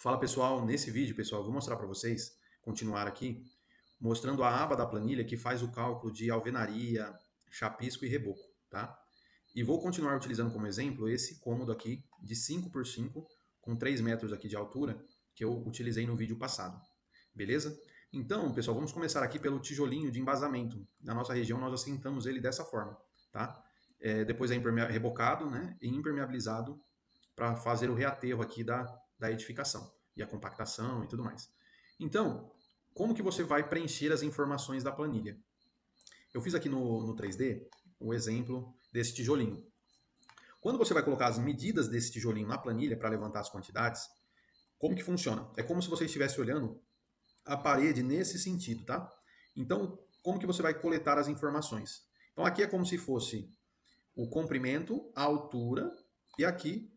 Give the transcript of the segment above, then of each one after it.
Fala pessoal, nesse vídeo, pessoal, eu vou mostrar para vocês, continuar aqui, mostrando a aba da planilha que faz o cálculo de alvenaria, chapisco e reboco, tá? E vou continuar utilizando como exemplo esse cômodo aqui de 5 por 5 com 3 metros aqui de altura, que eu utilizei no vídeo passado, beleza? Então, pessoal, vamos começar aqui pelo tijolinho de embasamento. Na nossa região, nós assentamos ele dessa forma, tá? Depois é rebocado, né, e impermeabilizado para fazer o reaterro aqui da edificação e a compactação e tudo mais. Então, como que você vai preencher as informações da planilha? Eu fiz aqui no 3D o exemplo desse tijolinho. Quando você vai colocar as medidas desse tijolinho na planilha para levantar as quantidades, como que funciona? É como se você estivesse olhando a parede nesse sentido, tá? Então, como que você vai coletar as informações? Então, aqui é como se fosse o comprimento, a altura e aqui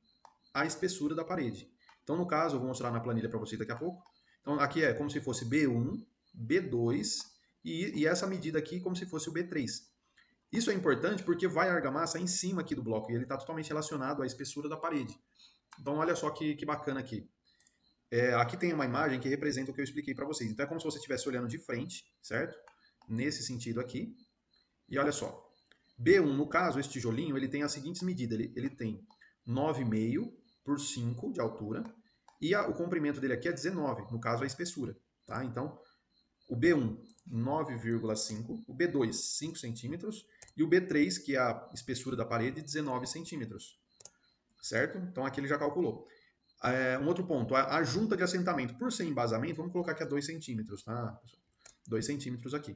a espessura da parede. Então, no caso, eu vou mostrar na planilha para vocês daqui a pouco. Então, aqui é como se fosse B1, B2 e essa medida aqui como se fosse o B3. Isso é importante porque vai a argamassa em cima aqui do bloco e ele está totalmente relacionado à espessura da parede. Então, olha só que bacana aqui. Aqui tem uma imagem que representa o que eu expliquei para vocês. Então, é como se você estivesse olhando de frente, certo? Nesse sentido aqui. E olha só. B1, no caso, esse tijolinho, ele tem as seguintes medidas. Ele tem 9,5 por 5 de altura e o comprimento dele aqui é 19, no caso, a espessura. Tá? Então, o B1, 9,5, o B2, 5 centímetros e o B3, que é a espessura da parede, 19 centímetros. Certo? Então, aqui ele já calculou. Um outro ponto, a junta de assentamento, por ser embasamento, vamos colocar aqui a 2 centímetros, tá? 2 centímetros aqui.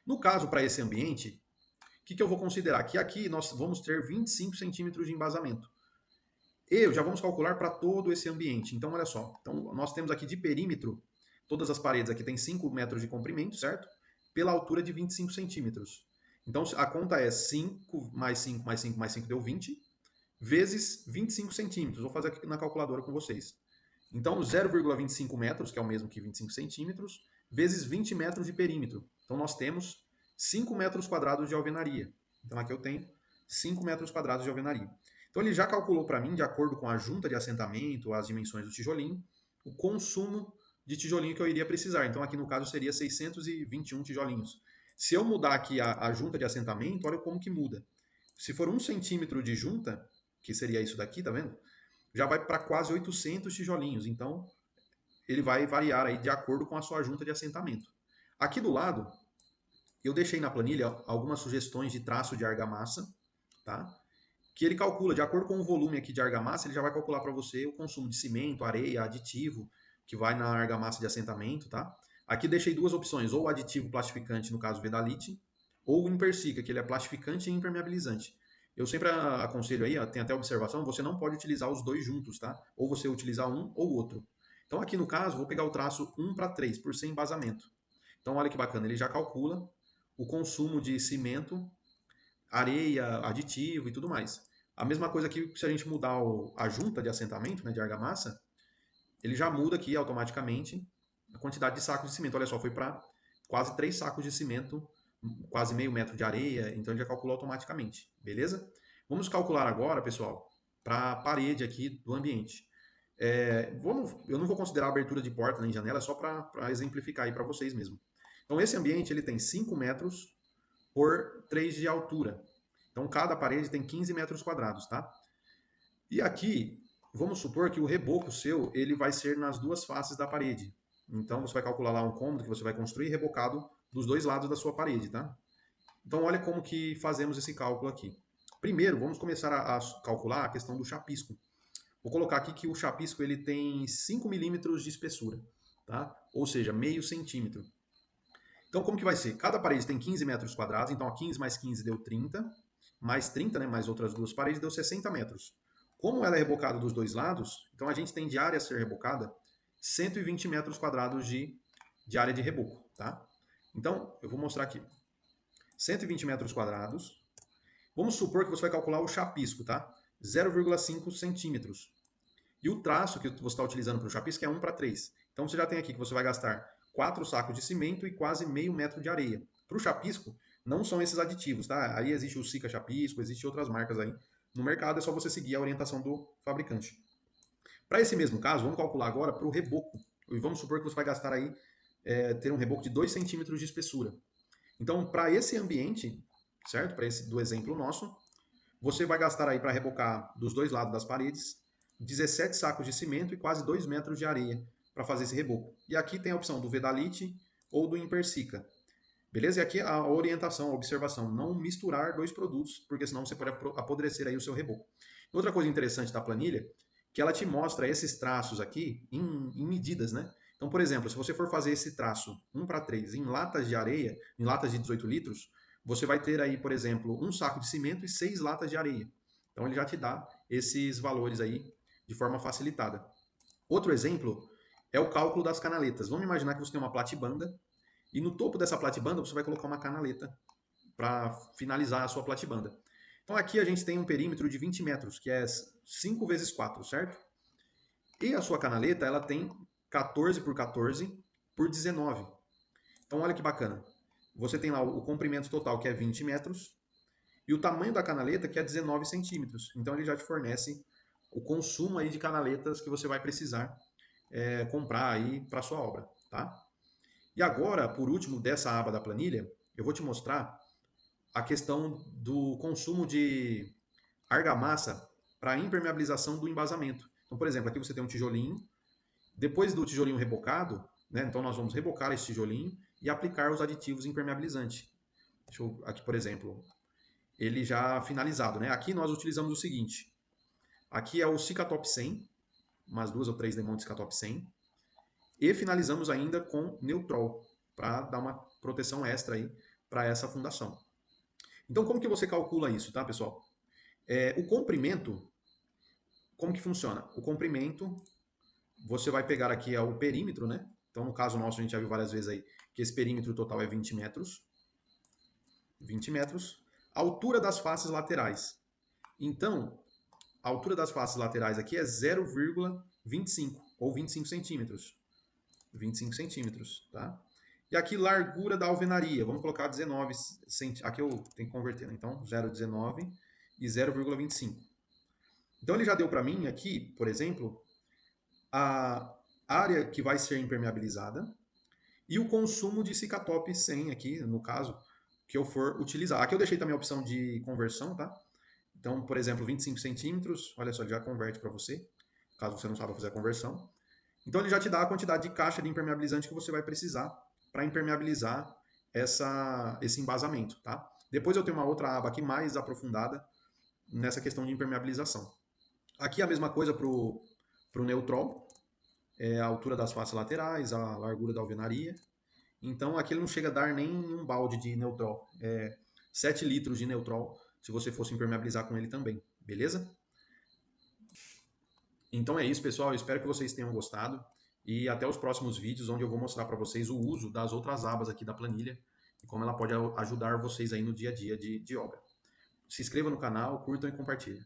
No caso, para esse ambiente, o que eu vou considerar? Que aqui nós vamos ter 25 centímetros de embasamento. E já vamos calcular para todo esse ambiente. Então, olha só. Então, nós temos aqui de perímetro, todas as paredes aqui têm 5 metros de comprimento, certo? Pela altura de 25 centímetros. Então, a conta é 5 mais 5 mais 5 mais 5 deu 20, vezes 25 centímetros. Vou fazer aqui na calculadora com vocês. Então, 0,25 metros, que é o mesmo que 25 centímetros, vezes 20 metros de perímetro. Então, nós temos 5 metros quadrados de alvenaria. Então, aqui eu tenho 5 metros quadrados de alvenaria. Então, ele já calculou para mim, de acordo com a junta de assentamento, as dimensões do tijolinho, o consumo de tijolinho que eu iria precisar. Então, aqui no caso seria 621 tijolinhos. Se eu mudar aqui a junta de assentamento, olha como que muda. Se for 1 centímetro de junta, que seria isso daqui, tá vendo? Já vai para quase 800 tijolinhos. Então, ele vai variar aí de acordo com a sua junta de assentamento. Aqui do lado, eu deixei na planilha algumas sugestões de traço de argamassa, tá? Que ele calcula, de acordo com o volume aqui de argamassa, ele já vai calcular para você o consumo de cimento, areia, aditivo, que vai na argamassa de assentamento, tá? Aqui deixei duas opções, ou aditivo plastificante, no caso Vedalite, ou o Impersica, que ele é plastificante e impermeabilizante. Eu sempre aconselho aí, tem até observação, você não pode utilizar os dois juntos, tá? Ou você utilizar um ou outro. Então aqui no caso, vou pegar o traço 1 para 3, por ser embasamento. Então olha que bacana, ele já calcula o consumo de cimento, areia, aditivo e tudo mais. A mesma coisa que se a gente mudar a junta de assentamento, né, de argamassa, ele já muda aqui automaticamente a quantidade de sacos de cimento. Olha só, foi para quase 3 sacos de cimento, quase meio metro de areia, então ele já calculou automaticamente, beleza? Vamos calcular agora, pessoal, para a parede aqui do ambiente. Eu não vou considerar abertura de porta nem janela, só para exemplificar aí para vocês mesmo. Então esse ambiente ele tem 5 metros por 3 de altura. Então cada parede tem 15 metros quadrados, tá? E aqui, vamos supor que o reboco seu ele vai ser nas duas faces da parede. Então você vai calcular lá um cômodo que você vai construir rebocado dos dois lados da sua parede, tá? Então olha como que fazemos esse cálculo aqui. Primeiro, vamos começar a calcular a questão do chapisco. Vou colocar aqui que o chapisco ele tem 5 milímetros de espessura, tá? Ou seja, meio centímetro. Então, como que vai ser? Cada parede tem 15 metros quadrados, então 15 mais 15 deu 30, mais 30, né, mais outras duas paredes, deu 60 metros. Como ela é rebocada dos dois lados, então a gente tem de área a ser rebocada 120 metros quadrados de área de reboco, tá? Então, eu vou mostrar aqui. 120 metros quadrados. Vamos supor que você vai calcular o chapisco, tá? 0,5 centímetros. E o traço que você está utilizando para o chapisco é 1 para 3. Então você já tem aqui que você vai gastar 4 sacos de cimento e quase meio metro de areia. Para o chapisco, não são esses aditivos, tá? Aí existe o Sica Chapisco, existe outras marcas aí. No mercado é só você seguir a orientação do fabricante. Para esse mesmo caso, vamos calcular agora para o reboco. E vamos supor que você vai gastar aí, ter um reboco de 2 centímetros de espessura. Então, para esse ambiente, certo? Para esse do exemplo nosso, você vai gastar aí para rebocar dos dois lados das paredes 17 sacos de cimento e quase 2 metros de areia para fazer esse reboco. E aqui tem a opção do Vedalite ou do Impersica. Beleza? E aqui a orientação, a observação, não misturar dois produtos, porque senão você pode apodrecer aí o seu reboco. Outra coisa interessante da planilha, que ela te mostra esses traços aqui em medidas, né? Então, por exemplo, se você for fazer esse traço 1:3 em latas de areia, em latas de 18 litros, você vai ter aí, por exemplo, um saco de cimento e 6 latas de areia. Então, ele já te dá esses valores aí de forma facilitada. Outro exemplo é o cálculo das canaletas. Vamos imaginar que você tem uma platibanda e no topo dessa platibanda você vai colocar uma canaleta para finalizar a sua platibanda. Então aqui a gente tem um perímetro de 20 metros, que é 5 vezes 4, certo? E a sua canaleta, ela tem 14 por 14 por 19. Então olha que bacana. Você tem lá o comprimento total, que é 20 metros, e o tamanho da canaleta, que é 19 centímetros. Então ele já te fornece o consumo aí de canaletas que você vai precisar comprar aí para sua obra, tá? E agora, por último, dessa aba da planilha, eu vou te mostrar a questão do consumo de argamassa para impermeabilização do embasamento. Então, por exemplo, aqui você tem um tijolinho. Depois do tijolinho rebocado, né, então nós vamos rebocar esse tijolinho e aplicar os aditivos impermeabilizantes. Deixa eu, aqui, por exemplo, ele já finalizado. Né? Aqui nós utilizamos o seguinte. Aqui é o Cicatop 100, umas 2 ou 3 lemões de Cicatop 100. E finalizamos ainda com Neutrol, para dar uma proteção extra aí para essa fundação. Então, como que você calcula isso, tá, pessoal? O comprimento, como que funciona? O comprimento, você vai pegar aqui o perímetro, né? Então, no caso nosso, a gente já viu várias vezes aí que esse perímetro total é 20 metros. 20 metros. A altura das faces laterais. Então, a altura das faces laterais aqui é 0,25 ou 25 centímetros. 25 centímetros, tá? E aqui, largura da alvenaria. Vamos colocar 19 centímetros. Aqui eu tenho que converter, né? Então, 0,19 e 0,25. Então, ele já deu para mim aqui, por exemplo, a área que vai ser impermeabilizada e o consumo de Cicatop 100 aqui, no caso, que eu for utilizar. Aqui eu deixei também a opção de conversão, tá? Então, por exemplo, 25 centímetros, olha só, ele já converte para você, caso você não saiba fazer a conversão. Então, ele já te dá a quantidade de caixa de impermeabilizante que você vai precisar para impermeabilizar esse embasamento, tá? Depois eu tenho uma outra aba aqui mais aprofundada nessa questão de impermeabilização. Aqui a mesma coisa para o Neutrol, a altura das faces laterais, a largura da alvenaria. Então aqui ele não chega a dar nem um balde de Neutrol, 7 litros de Neutrol, se você fosse impermeabilizar com ele também, beleza? Então é isso, pessoal. Eu espero que vocês tenham gostado. E até os próximos vídeos, onde eu vou mostrar para vocês o uso das outras abas aqui da planilha e como ela pode ajudar vocês aí no dia a dia de obra. Se inscreva no canal, curtam e compartilhem.